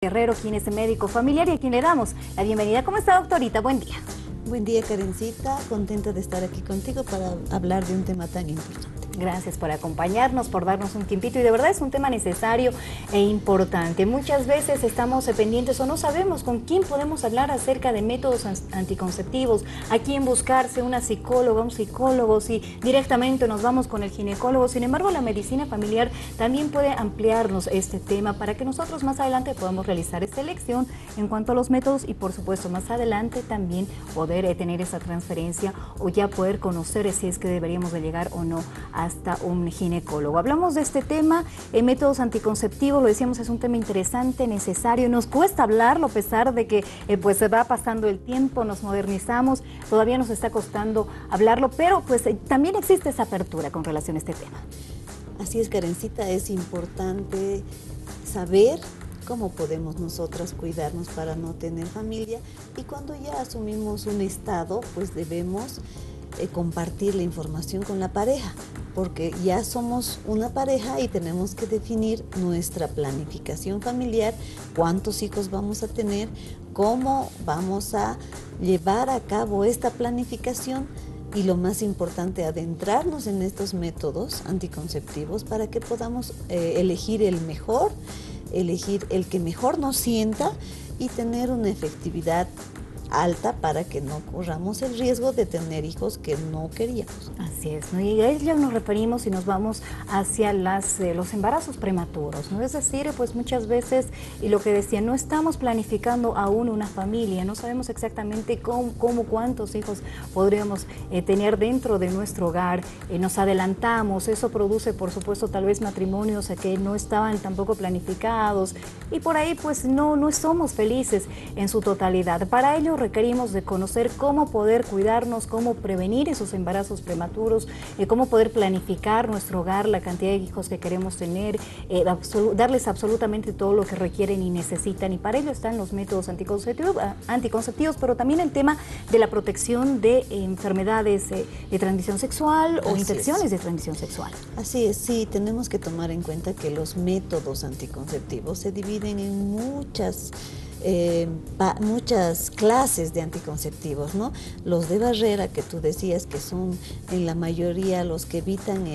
Guerrero, quien es médico familiar y a quien le damos la bienvenida. ¿Cómo está, doctorita? Buen día. Buen día, Karencita. Contenta de estar aquí contigo para hablar de un tema tan importante. Gracias por acompañarnos, por darnos un tiempito, y de verdad es un tema necesario e importante. Muchas veces estamos pendientes o no sabemos con quién podemos hablar acerca de métodos anticonceptivos, a quién buscarse, una psicóloga, un psicólogo, si directamente nos vamos con el ginecólogo. Sin embargo, la medicina familiar también puede ampliarnos este tema para que nosotros más adelante podamos realizar esta elección en cuanto a los métodos y, por supuesto, más adelante también poder tener esa transferencia o ya poder conocer si es que deberíamos de llegar o no hasta un ginecólogo. Hablamos de este tema, métodos anticonceptivos, lo decíamos, es un tema interesante, necesario, nos cuesta hablarlo a pesar de que pues se va pasando el tiempo, nos modernizamos, todavía nos está costando hablarlo, pero pues también existe esa apertura con relación a este tema. Así es, Karencita, es importante saber cómo podemos nosotras cuidarnos para no tener familia, y cuando ya asumimos un estado, pues debemos compartir la información con la pareja, porque ya somos una pareja y tenemos que definir nuestra planificación familiar, cuántos hijos vamos a tener, cómo vamos a llevar a cabo esta planificación y, lo más importante, adentrarnos en estos métodos anticonceptivos para que podamos elegir el mejor, elegir el que mejor nos sienta y tener una efectividad alta para que no corramos el riesgo de tener hijos que no queríamos. Así es, ¿no? Y a ello nos referimos y nos vamos hacia los embarazos prematuros, ¿no? Es decir, pues muchas veces, y lo que decía, no estamos planificando aún una familia, no sabemos exactamente cómo cuántos hijos podríamos tener dentro de nuestro hogar, nos adelantamos, eso produce, por supuesto, tal vez matrimonios que no estaban tampoco planificados, y por ahí pues no somos felices en su totalidad. Para ello requerimos de conocer cómo poder cuidarnos, cómo prevenir esos embarazos prematuros, cómo poder planificar nuestro hogar, la cantidad de hijos que queremos tener, darles absolutamente todo lo que requieren y necesitan, y para ello están los métodos anticonceptivos, pero también el tema de la protección de enfermedades de transmisión sexual o infecciones de transmisión sexual. Así es, sí, tenemos que tomar en cuenta que los métodos anticonceptivos se dividen en muchas clases de anticonceptivos, ¿no? Los de barrera, que tú decías que son en la mayoría los que evitan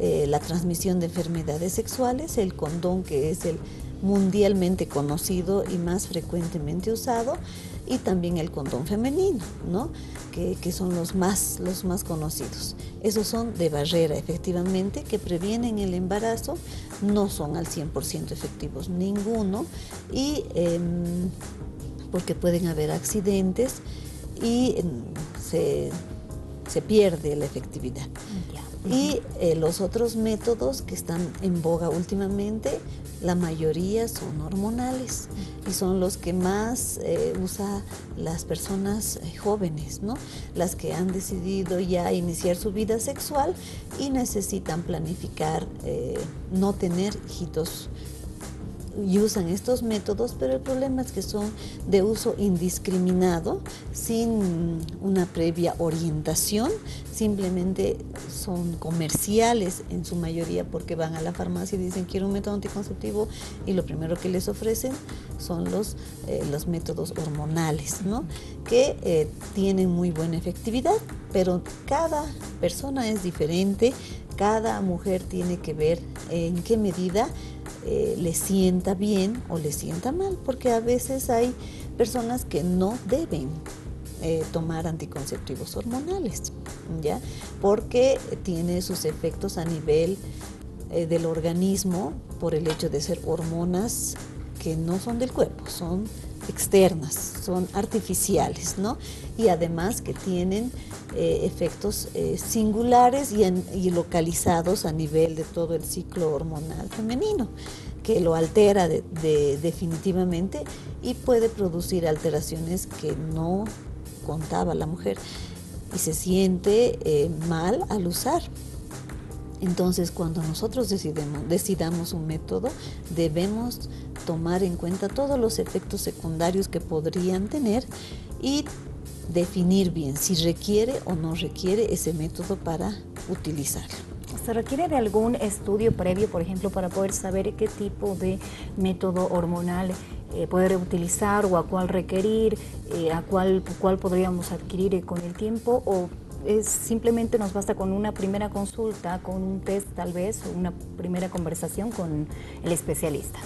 la transmisión de enfermedades sexuales, el condón, que es el mundialmente conocido y más frecuentemente usado, y también el condón femenino, ¿no? Que son los más conocidos. Esos son de barrera, efectivamente, que previenen el embarazo, no son al 100% efectivos ninguno, y porque pueden haber accidentes y se pierde la efectividad. Y los otros métodos que están en boga últimamente, la mayoría son hormonales y son los que más usan las personas jóvenes, ¿no? Las que han decidido ya iniciar su vida sexual y necesitan planificar no tener hijitos, y usan estos métodos, pero el problema es que son de uso indiscriminado, sin una previa orientación, simplemente son comerciales en su mayoría, porque van a la farmacia y dicen quiero un método anticonceptivo y lo primero que les ofrecen son los métodos hormonales, ¿no? Que tienen muy buena efectividad, pero cada persona es diferente, cada mujer tiene que ver en qué medida le sienta bien o le sienta mal, porque a veces hay personas que no deben tomar anticonceptivos hormonales, ¿ya? Porque tiene sus efectos a nivel del organismo por el hecho de ser hormonas que no son del cuerpo, son externas, son artificiales, ¿no? Y además que tienen efectos singulares y localizados a nivel de todo el ciclo hormonal femenino, que lo altera definitivamente y puede producir alteraciones que no contaba la mujer y se siente mal al usar. Entonces, cuando nosotros decidamos un método, debemos tomar en cuenta todos los efectos secundarios que podrían tener y definir bien si requiere o no requiere ese método para utilizarlo. ¿Se requiere de algún estudio previo, por ejemplo, para poder saber qué tipo de método hormonal poder utilizar o a cuál requerir, a cuál podríamos adquirir con el tiempo, o simplemente nos basta con una primera consulta, con un test tal vez, o una primera conversación con el especialista?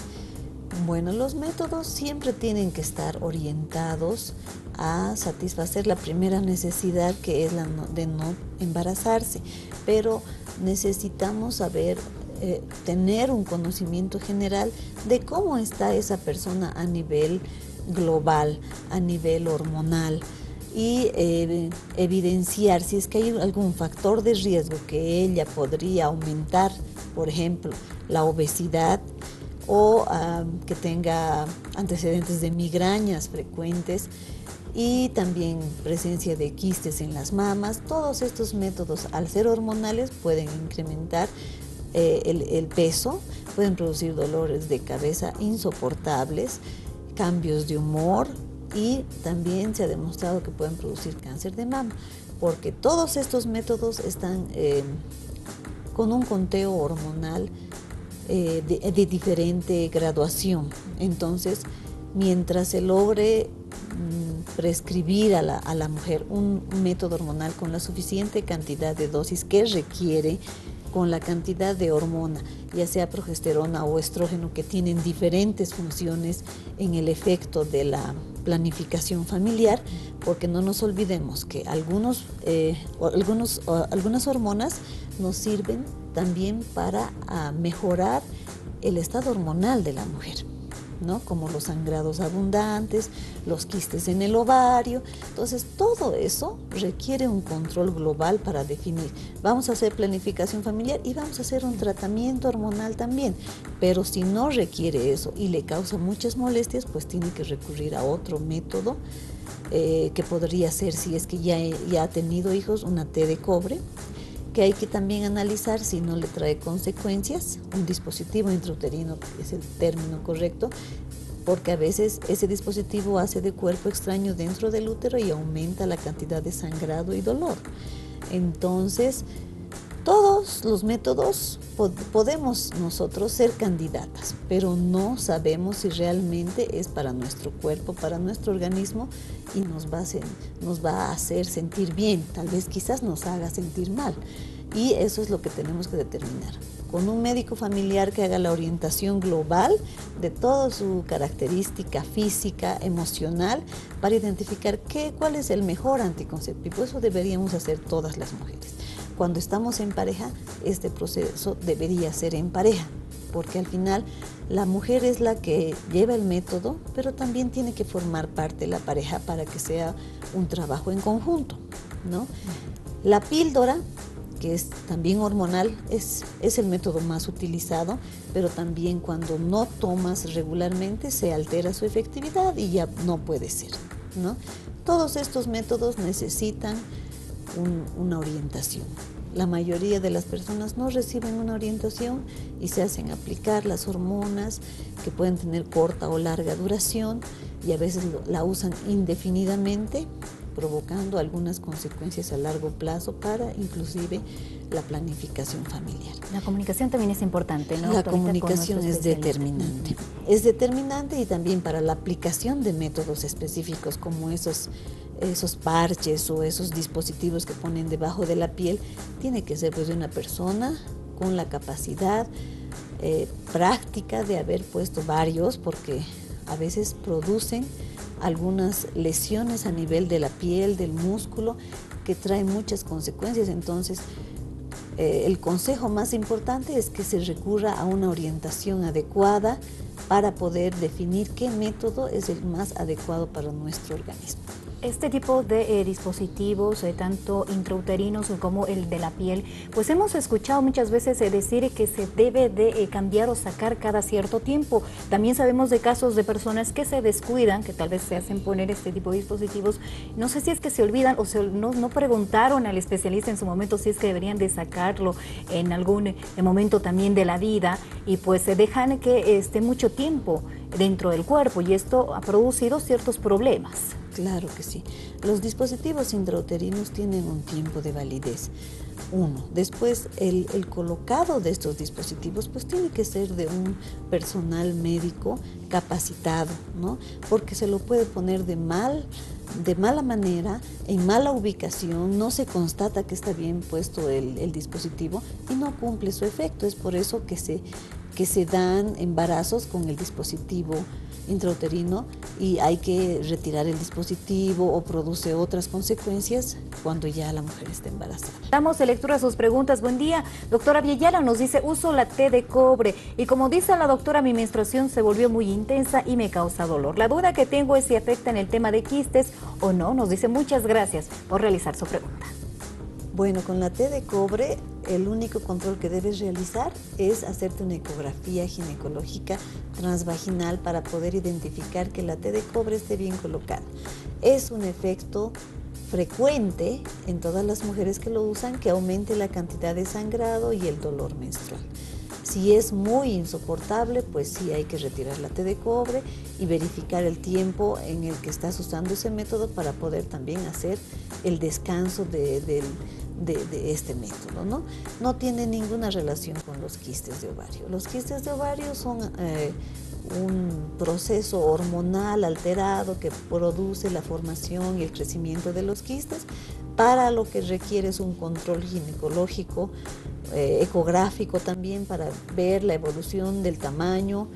Bueno, los métodos siempre tienen que estar orientados a satisfacer la primera necesidad, que es la de no embarazarse, pero necesitamos saber, tener un conocimiento general de cómo está esa persona a nivel global, a nivel hormonal, y evidenciar si es que hay algún factor de riesgo que ella podría aumentar, por ejemplo, la obesidad, o que tenga antecedentes de migrañas frecuentes, y también presencia de quistes en las mamas. Todos estos métodos, al ser hormonales, pueden incrementar el peso, pueden producir dolores de cabeza insoportables, cambios de humor, y también se ha demostrado que pueden producir cáncer de mama, porque todos estos métodos están con un conteo hormonal de diferente graduación. Entonces, mientras se logre prescribir a la mujer un método hormonal con la suficiente cantidad de dosis que requiere, con la cantidad de hormona, ya sea progesterona o estrógeno, que tienen diferentes funciones en el efecto de la planificación familiar, porque no nos olvidemos que algunas hormonas nos sirven también para mejorar el estado hormonal de la mujer, ¿no? Como los sangrados abundantes, los quistes en el ovario. Entonces, todo eso requiere un control global para definir. Vamos a hacer planificación familiar y vamos a hacer un tratamiento hormonal también, pero si no requiere eso y le causa muchas molestias, pues tiene que recurrir a otro método, que podría ser, si es que ya ha tenido hijos, una T de cobre, que hay que también analizar si no le trae consecuencias, un dispositivo intrauterino, que es el término correcto, porque a veces ese dispositivo hace de cuerpo extraño dentro del útero y aumenta la cantidad de sangrado y dolor. Entonces, todos los métodos podemos nosotros ser candidatas, pero no sabemos si realmente es para nuestro cuerpo, para nuestro organismo, y nos va a hacer sentir bien. Tal vez quizás nos haga sentir mal, y eso es lo que tenemos que determinar con un médico familiar que haga la orientación global de toda su característica física, emocional, para identificar cuál es el mejor anticonceptivo. Eso deberíamos hacer todas las mujeres. Cuando estamos en pareja, este proceso debería ser en pareja, porque al final la mujer es la que lleva el método, pero también tiene que formar parte de la pareja para que sea un trabajo en conjunto, ¿no? La píldora, que es también hormonal, es el método más utilizado, pero también cuando no tomas regularmente se altera su efectividad y ya no puede ser, ¿no? Todos estos métodos necesitan una orientación. La mayoría de las personas no reciben una orientación y se hacen aplicar las hormonas, que pueden tener corta o larga duración, y a veces la usan indefinidamente, provocando algunas consecuencias a largo plazo para inclusive la planificación familiar. La comunicación también es importante, ¿no? La comunicación es determinante. Es determinante, y también para la aplicación de métodos específicos como esos parches o esos dispositivos que ponen debajo de la piel, tiene que ser pues de una persona con la capacidad práctica de haber puesto varios, porque a veces producen algunas lesiones a nivel de la piel, del músculo, que traen muchas consecuencias. Entonces, el consejo más importante es que se recurra a una orientación adecuada para poder definir qué método es el más adecuado para nuestro organismo. Este tipo de dispositivos, tanto intrauterinos como el de la piel, pues hemos escuchado muchas veces decir que se debe de cambiar o sacar cada cierto tiempo. También sabemos de casos de personas que se descuidan, que tal vez se hacen poner este tipo de dispositivos. No sé si es que se olvidan o no preguntaron al especialista en su momento si es que deberían de sacarlo en algún momento también de la vida, y pues se dejan que esté mucho mucho tiempo dentro del cuerpo y esto ha producido ciertos problemas. Claro que sí. Los dispositivos intrauterinos tienen un tiempo de validez. Uno. Después, el colocado de estos dispositivos pues tiene que ser de un personal médico capacitado, ¿no? Porque se lo puede poner de mala manera, en mala ubicación, no se constata que está bien puesto el dispositivo y no cumple su efecto. Es por eso que se dan embarazos con el dispositivo intrauterino y hay que retirar el dispositivo o produce otras consecuencias cuando ya la mujer está embarazada. Damos lectura a sus preguntas. Buen día. Doctora Villela nos dice, uso la té de cobre y como dice la doctora, mi menstruación se volvió muy intensa y me causa dolor. La duda que tengo es si afecta en el tema de quistes o no. Nos dice muchas gracias por realizar su pregunta. Bueno, con la té de cobre, el único control que debes realizar es hacerte una ecografía ginecológica transvaginal para poder identificar que la té de cobre esté bien colocada. Es un efecto frecuente en todas las mujeres que lo usan, que aumente la cantidad de sangrado y el dolor menstrual. Si es muy insoportable, pues sí hay que retirar la té de cobre y verificar el tiempo en el que estás usando ese método para poder también hacer el descanso de este método, ¿no? No tiene ninguna relación con los quistes de ovario. Los quistes de ovario son un proceso hormonal alterado que produce la formación y el crecimiento de los quistes, para lo que requiere es un control ginecológico, ecográfico también, para ver la evolución del tamaño,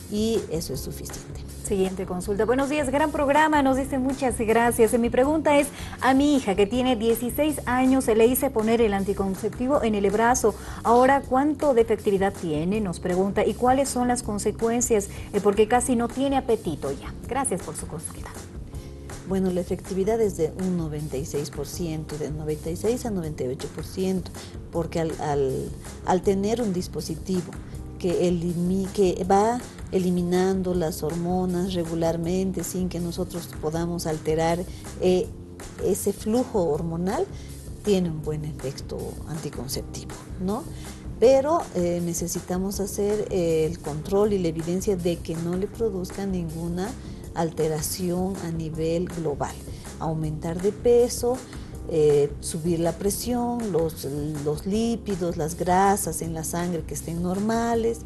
y eso es suficiente. Siguiente consulta. Buenos días, gran programa, nos dice muchas gracias. Mi pregunta es, a mi hija que tiene 16 años le hice poner el anticonceptivo en el brazo. Ahora, ¿cuánto de efectividad tiene? Nos pregunta. ¿Y cuáles son las consecuencias? Porque casi no tiene apetito ya. Gracias por su consulta. Bueno, la efectividad es de un 96%, de 96 a 98%, porque al tener un dispositivo que va eliminando las hormonas regularmente sin que nosotros podamos alterar ese flujo hormonal, tiene un buen efecto anticonceptivo, ¿no? Pero necesitamos hacer el control y la evidencia de que no le produzca ninguna alteración a nivel global. Aumentar de peso, subir la presión, los lípidos, las grasas en la sangre que estén normales,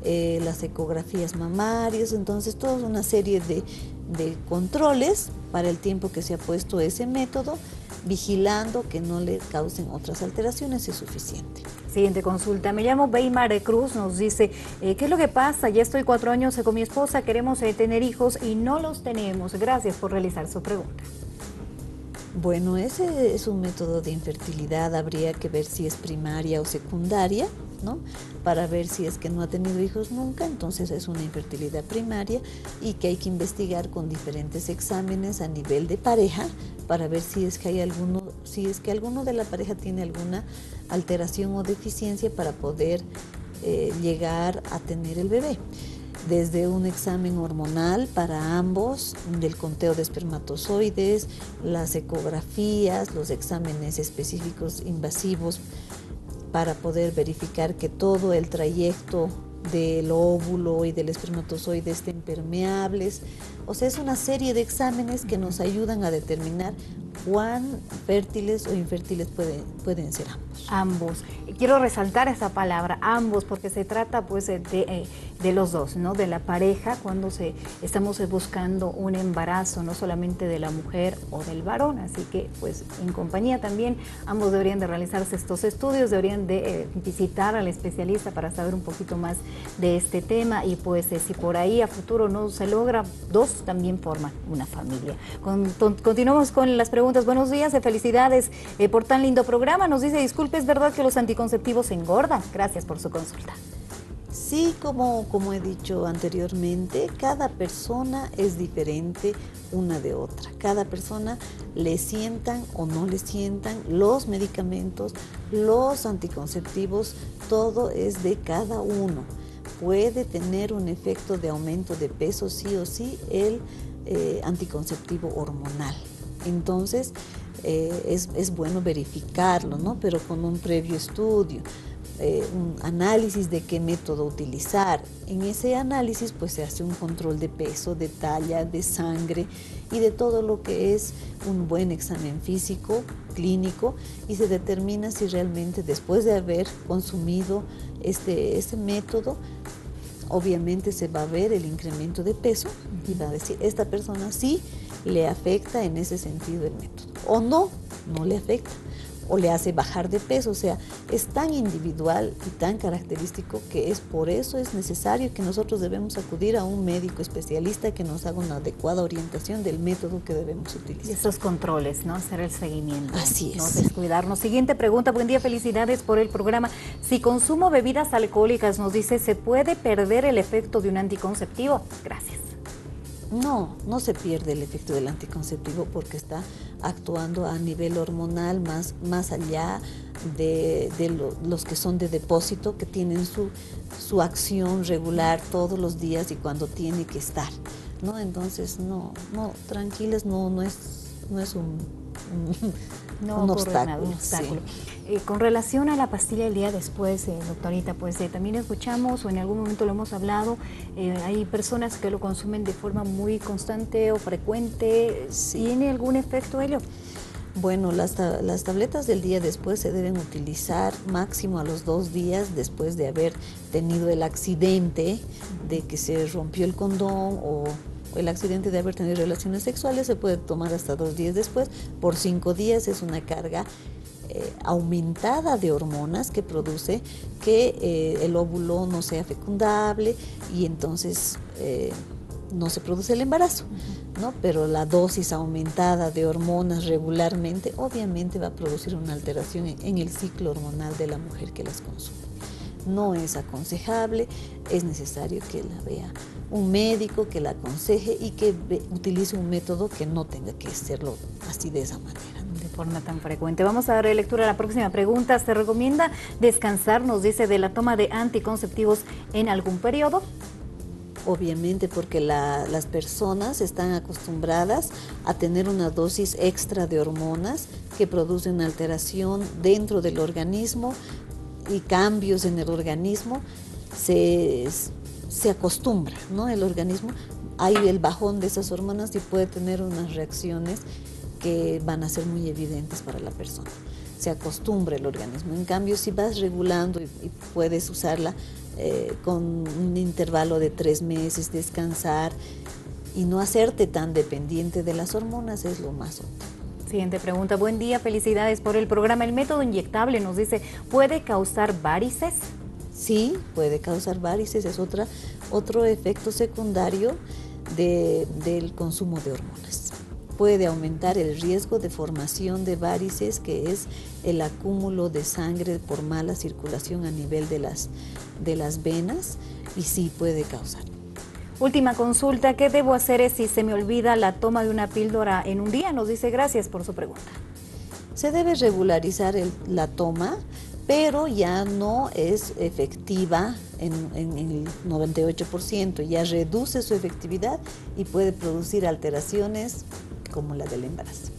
las ecografías mamarias. Entonces, toda una serie de controles para el tiempo que se ha puesto ese método, vigilando que no le causen otras alteraciones, es suficiente. Siguiente consulta. Me llamo Weimar Cruz, nos dice, ¿qué es lo que pasa? Ya estoy 4 años con mi esposa, queremos tener hijos y no los tenemos. Gracias por realizar su pregunta. Bueno, ese es un método de infertilidad, habría que ver si es primaria o secundaria, ¿no? Para ver si es que no ha tenido hijos nunca, entonces es una infertilidad primaria y que hay que investigar con diferentes exámenes a nivel de pareja para ver si es que alguno de la pareja tiene alguna alteración o deficiencia para poder llegar a tener el bebé. Desde un examen hormonal para ambos, del conteo de espermatozoides, las ecografías, los exámenes específicos invasivos para poder verificar que todo el trayecto del óvulo y del espermatozoide estén permeables. O sea, es una serie de exámenes que nos ayudan a determinar cuán fértiles o infértiles pueden ser ambos. Ambos. Quiero resaltar esa palabra, ambos, porque se trata pues de los dos, ¿no? De la pareja cuando estamos buscando un embarazo, no solamente de la mujer o del varón. Así que pues en compañía también ambos deberían de realizarse estos estudios, deberían de visitar al especialista para saber un poquito más de este tema y pues si por ahí a futuro no se logra, dos también forman una familia. Continuamos con las preguntas. Buenos días, felicidades por tan lindo programa. Nos dice, disculpe, ¿es verdad que los anticonceptivos engordan? Gracias por su consulta. Sí, como he dicho anteriormente, cada persona es diferente una de otra. Cada persona le sientan o no le sientan los medicamentos, los anticonceptivos, todo es de cada uno. Puede tener un efecto de aumento de peso sí o sí el anticonceptivo hormonal. Entonces, es bueno verificarlo, ¿no? Pero con un previo estudio. un análisis de qué método utilizar. En ese análisis pues se hace un control de peso, de talla, de sangre y de todo lo que es un buen examen físico, clínico, y se determina si realmente después de haber consumido este método, obviamente se va a ver el incremento de peso y va a decir, esta persona sí le afecta en ese sentido el método, o no, no le afecta, o le hace bajar de peso. O sea, es tan individual y tan característico que por eso es necesario que nosotros debemos acudir a un médico especialista que nos haga una adecuada orientación del método que debemos utilizar. Y esos controles, ¿no? Hacer el seguimiento. Así es. No descuidarnos. Siguiente pregunta. Buen día, felicidades por el programa. Si consumo bebidas alcohólicas, nos dice, ¿se puede perder el efecto de un anticonceptivo? Gracias. No, no se pierde el efecto del anticonceptivo porque está actuando a nivel hormonal más allá de los que son de depósito, que tienen su acción regular todos los días y cuando tiene que estar, ¿no? Entonces, no, tranquilas, no es un obstáculo. Un obstáculo. Sí. Con relación a la pastilla el día después, doctorita, pues también escuchamos o en algún momento lo hemos hablado, hay personas que lo consumen de forma muy constante o frecuente. Sí. ¿Tiene algún efecto ello? Bueno, las tabletas del día después se deben utilizar máximo a los 2 días después de haber tenido el accidente de que se rompió el condón o el accidente de haber tenido relaciones sexuales. Se puede tomar hasta 2 días después. Por 5 días es una carga aumentada de hormonas que produce que el óvulo no sea fecundable y entonces no se produce el embarazo, ¿no? Pero la dosis aumentada de hormonas regularmente obviamente va a producir una alteración en el ciclo hormonal de la mujer que las consume. No es aconsejable, es necesario que la vea un médico, que la aconseje y que utilice un método que no tenga que hacerlo así de esa manera. De forma tan frecuente. Vamos a darle lectura a la próxima pregunta. ¿Se recomienda descansar, nos dice, de la toma de anticonceptivos en algún periodo? Obviamente, porque las personas están acostumbradas a tener una dosis extra de hormonas que producen alteración dentro del organismo y cambios en el organismo. Se acostumbra, ¿no? El organismo, hay el bajón de esas hormonas y puede tener unas reacciones que van a ser muy evidentes para la persona. Se acostumbra el organismo. En cambio, si vas regulando y puedes usarla con un intervalo de 3 meses, descansar y no hacerte tan dependiente de las hormonas, es lo más óptimo. Siguiente pregunta. Buen día, felicidades por el programa. El método inyectable, nos dice, ¿puede causar varices? Sí, puede causar varices, es otro efecto secundario del consumo de hormonas. Puede aumentar el riesgo de formación de varices, que es el acúmulo de sangre por mala circulación a nivel de las venas, y sí puede causar. Última consulta, ¿qué debo hacer si se me olvida la toma de una píldora en un día? Nos dice, gracias por su pregunta. Se debe regularizar la toma, pero ya no es efectiva en el 98%, ya reduce su efectividad y puede producir alteraciones como la del embarazo.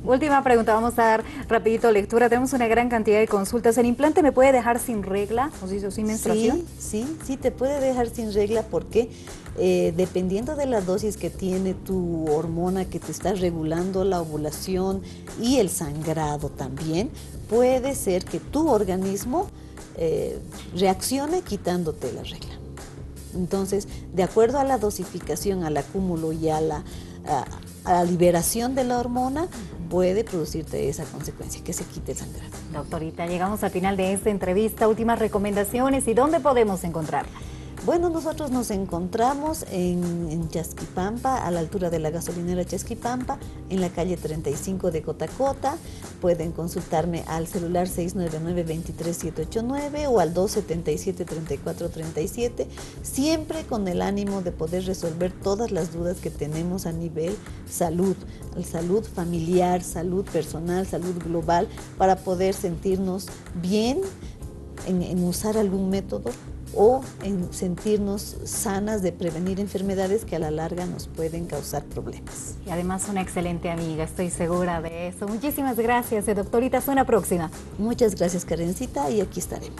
Última pregunta, vamos a dar rapidito lectura. Tenemos una gran cantidad de consultas. ¿El implante me puede dejar sin regla, nos dice, sin menstruación? Sí, te puede dejar sin regla porque dependiendo de la dosis que tiene tu hormona que te está regulando la ovulación y el sangrado también, puede ser que tu organismo reaccione quitándote la regla. Entonces, de acuerdo a la dosificación, al acúmulo y a la liberación de la hormona, puede producirte esa consecuencia, que se quite el sangrado. Doctorita, llegamos al final de esta entrevista. Últimas recomendaciones y ¿dónde podemos encontrarla? Bueno, nosotros nos encontramos en Chasquipampa, a la altura de la gasolinera Chasquipampa, en la calle 35 de Cotacota. Pueden consultarme al celular 699-23789 o al 277-3437, siempre con el ánimo de poder resolver todas las dudas que tenemos a nivel salud familiar, salud personal, salud global, para poder sentirnos bien en usar algún método o en sentirnos sanas de prevenir enfermedades que a la larga nos pueden causar problemas. Y además una excelente amiga, estoy segura de eso. Muchísimas gracias, doctorita. Hasta una próxima. Muchas gracias, Karencita, y aquí estaremos.